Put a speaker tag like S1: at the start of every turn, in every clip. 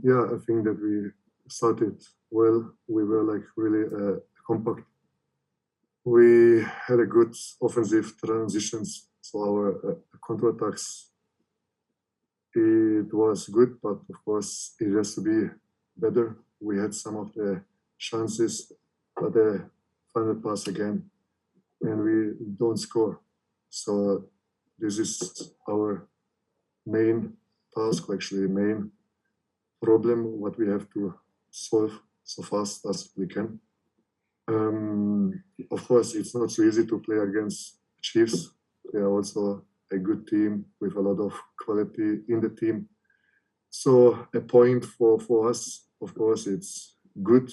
S1: Yeah, I think that we started well. We were like really compact. We had a good offensive transitions, so our counterattacks, it was good, but of course it has to be better. We had some of the chances, but the final pass again, and we don't score. So this is our main task, actually main problem, what we have to solve so fast as we can. Of course, it's not so easy to play against Chiefs. They are also a good team with a lot of quality in the team. So a point for us, of course, it's good,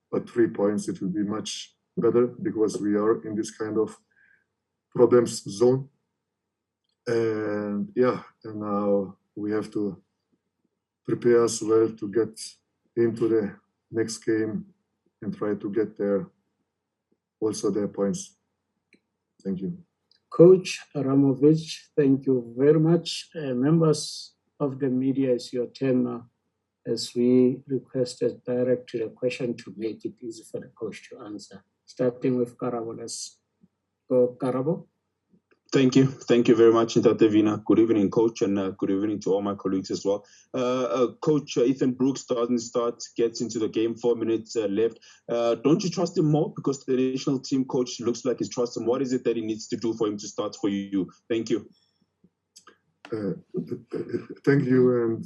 S1: but 3 points, it will be much better because we are in this kind of problems zone. And yeah, and now we have to prepare as well to get into the next game and try to get there also their points. Thank you.
S2: Coach Ramović, thank you very much. Members of the media, it's your turn now, as we requested direct to the question to make it easy for the coach to answer. Starting with Karabo. Let's go, Karabo.
S3: Thank you. Thank you very much, Ntatevina. Good evening, Coach, and good evening to all my colleagues as well. Coach Ethan Brooks gets into the game, 4 minutes left. Don't you trust him more? Because the national team coach looks like he's trusting him. What is it that he needs to do for him to start for you? Thank you.
S1: Thank you, and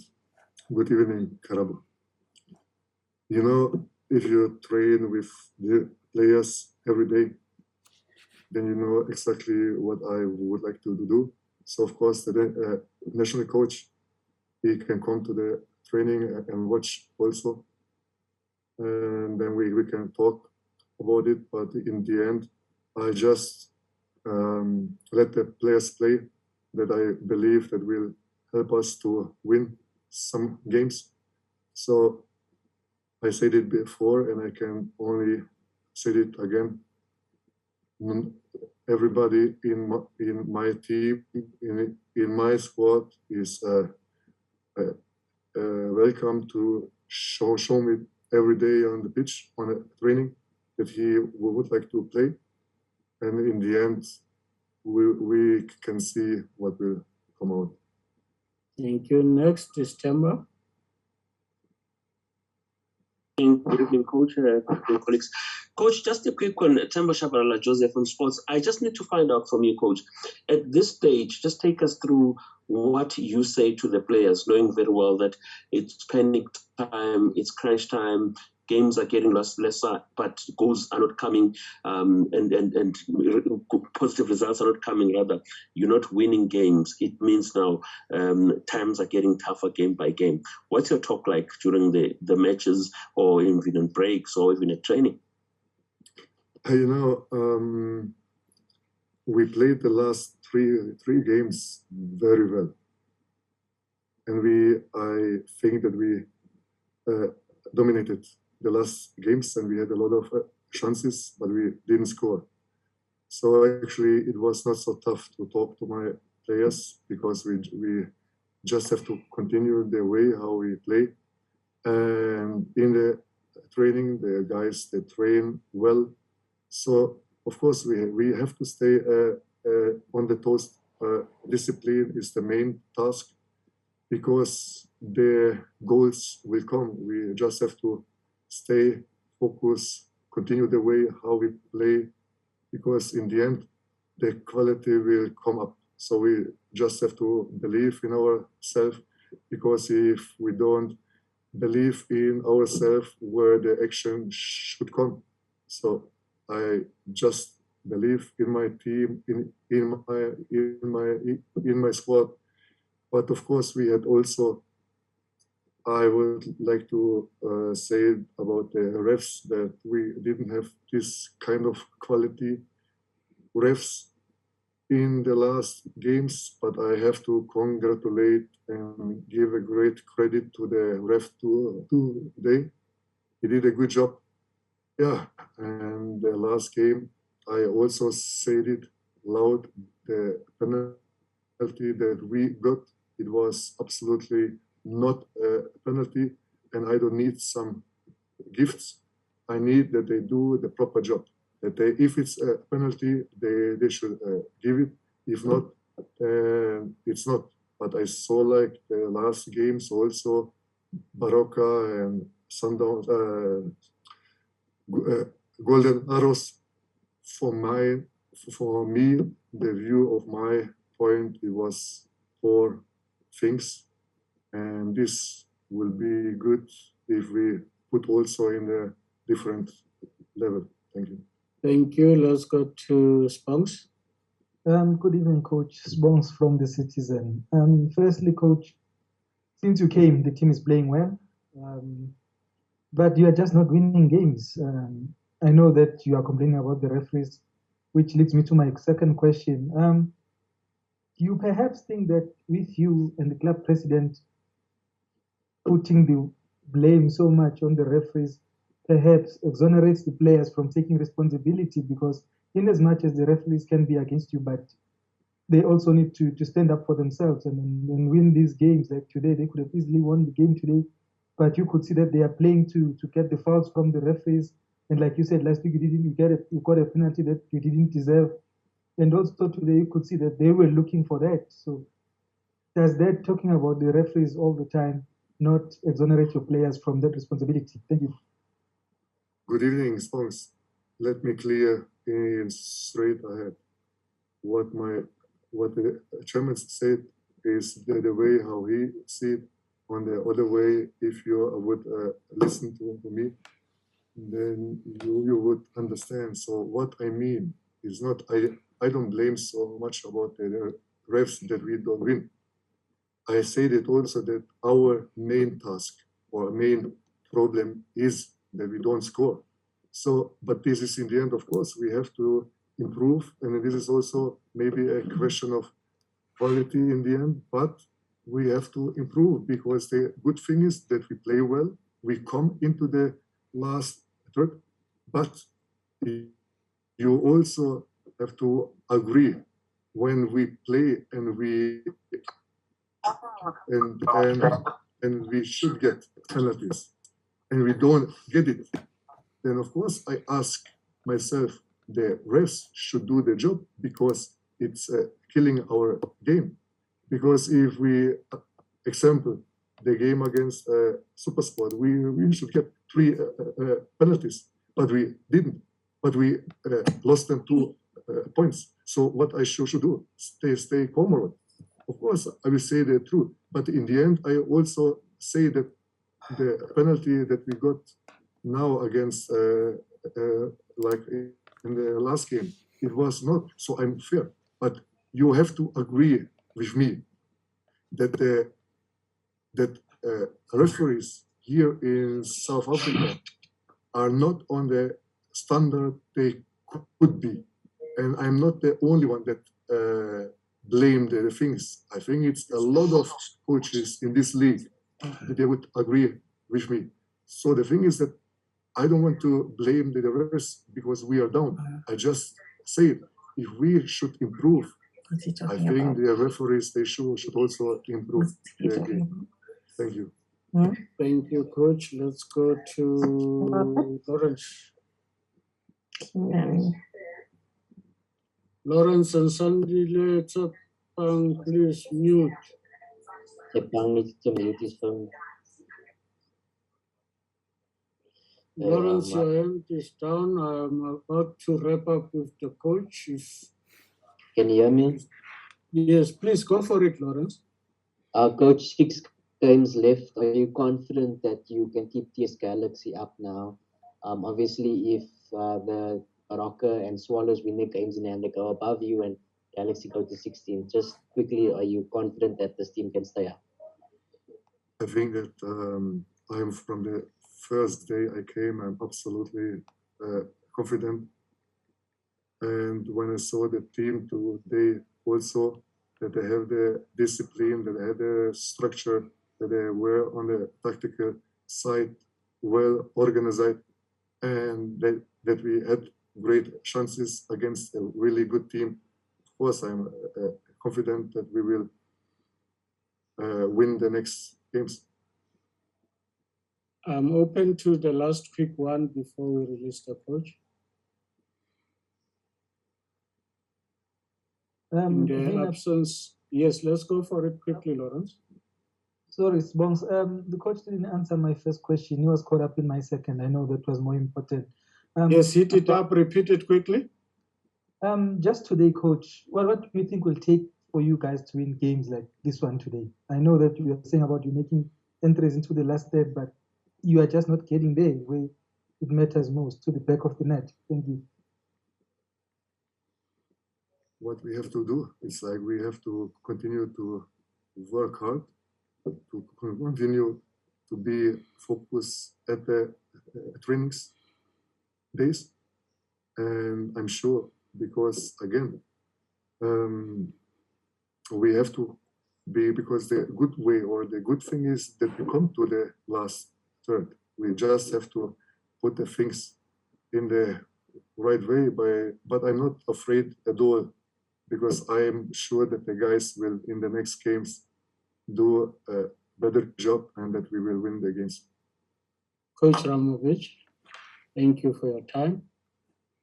S1: good evening, Karabo. You know, if you train with the players every day, then you know exactly what I would like to do. So of course, the national coach, he can come to the training and watch also. And then we can talk about it. But in the end, I just let the players play that I believe that will help us to win some games. So I said it before, and I can only say it again. Everybody in my team, in my squad is welcome to show me every day on the pitch, on a training, that he would like to play. And in the end, we can see what will come out.
S2: Thank you. Next is Temba.
S4: Good evening, Coach, good evening, colleagues. Coach, just a quick one. Temba Shabalala, Joseph from Sports. I just need to find out from you, Coach. At this stage, just take us through what you say to the players, knowing very well that it's panic time, it's crunch time, games are getting lesser, but goals are not coming, and positive results are not coming. Rather, you're not winning games. It means now times are getting tougher game by game. What's your talk like during the matches, or even in breaks, or even at training?
S1: You know, we played the last three games very well, and I think that we dominated the last games, and we had a lot of chances, but we didn't score. So actually, it was not so tough to talk to my players, because we just have to continue the way how we play. And in the training, the guys, they train well. So of course we have to stay on the toes. Discipline is the main task, because the goals will come. We just have to stay focused, continue the way how we play, because in the end, the quality will come up. So we just have to believe in ourselves, because if we don't believe in ourselves, where the action should come. So I just believe in my team, in my squad. But of course, we had also, I would like to say about the refs, that we didn't have this kind of quality refs in the last games, but I have to congratulate and give a great credit to the ref today. He did a good job. Yeah, and the last game, I also said it loud, the penalty that we got, it was absolutely not a penalty, and I don't need some gifts. I need that they do the proper job. That they, if it's a penalty, they should give it. If not, it's not. But I saw like the last games also, Baroka and Sundown, Golden Arrows. For me, the view of my point, it was 4 things, and this will be good if we put also in a different level. Thank you.
S2: Thank you. Let's go to Spongs.
S5: Good evening, Coach. Spongs from The Citizen. Firstly, Coach, since you came, the team is playing well, but you are just not winning games. I know that you are complaining about the referees, which leads me to my second question. Do you perhaps think that with you and the club president putting the blame so much on the referees, perhaps exonerates the players from taking responsibility? Because in as much as the referees can be against you, but they also need to stand up for themselves and win these games. Like today, they could have easily won the game today, but you could see that they are playing to get the fouls from the referees. And like you said last week, you got a penalty that you didn't deserve. And also today, you could see that they were looking for that. So does that, talking about the referees all the time, not exonerate your players from that responsibility? Thank you.
S1: Good evening, Spongs. Let me clear in straight ahead. What the chairman said is the way how he see it. On the other way, if you would listen to me, then you would understand. So what I mean is not, I don't blame so much about the refs that we don't win. I say that also that our main task or main problem is that we don't score. So, but this is in the end, of course, we have to improve. And this is also maybe a question of quality in the end, but we have to improve because the good thing is that we play well. We come into the last third, but you also have to agree when we play and we should get penalties and we don't get it, then of course I ask myself, the refs should do the job because it's killing our game. Because if we, example, the game against Supersport, we should get 3 penalties, but we didn't. But we lost them 2 points. So what I should do? Stay calm. Of course, I will say the truth. But in the end, I also say that the penalty that we got now against, like in the last game, it was not so unfair. But you have to agree with me that referees here in South Africa are not on the standard they could be. And I'm not the only one that blame the things. I think it's a lot of coaches in this league that they would agree with me. So the thing is that I don't want to blame the refs because we are down. I just say if we should improve, I think the referees, they should also improve their game. Thank you.
S2: Thank you, Coach. Let's go to Lawrence. Lawrence and Sandile Tsapang, please mute.
S6: Tsapang needs to mute his phone.
S2: Lawrence, your hand is down. I'm about to wrap up with the coach.
S6: Can you hear me?
S2: Yes, please go for it, Lawrence.
S6: Coach, 6 games left. Are you confident that you can keep TS Galaxy up now? Obviously, if the Baroka and Swallows win their games in hand, they go above you and Galaxy go to 16. Just quickly, are you confident that this team can stay up?
S1: I think that I'm from the first day I came, I'm absolutely confident. And when I saw the team today also, that they have the discipline, that they have the structure, that they were on the tactical side well organized, and that we had great chances against a really good team. Of course, I'm confident that we will win the next games.
S2: I'm open to the last quick one before we release the coach. In the absence, yes, let's go for it quickly, Lawrence.
S5: Sorry, Bongs. The coach didn't answer my first question. He was caught up in my second. I know that was more important.
S2: Yes, hit it up, repeat it quickly.
S5: Just today, coach, what do you think will take for you guys to win games like this one today? I know that you are saying about you making entries into the last third, but you are just not getting there where it matters most, to the back of the net. Thank you.
S1: What we have to do is like we have to continue to work hard, to continue to be focused at the trainings days. And I'm sure, because again, we have to be, because the good way or the good thing is that we come to the last third. We just have to put the things in the right way, but I'm not afraid at all, because I am sure that the guys will, in the next games, do a better job and that we will win the games.
S2: Coach Ramović, thank you for your time.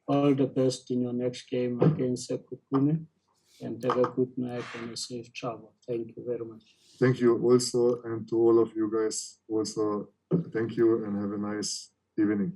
S2: All the best in your next game against Sekhukhune, and have a good night and a safe travel. Thank you very much.
S1: Thank you also, and to all of you guys also, thank you and have a nice evening.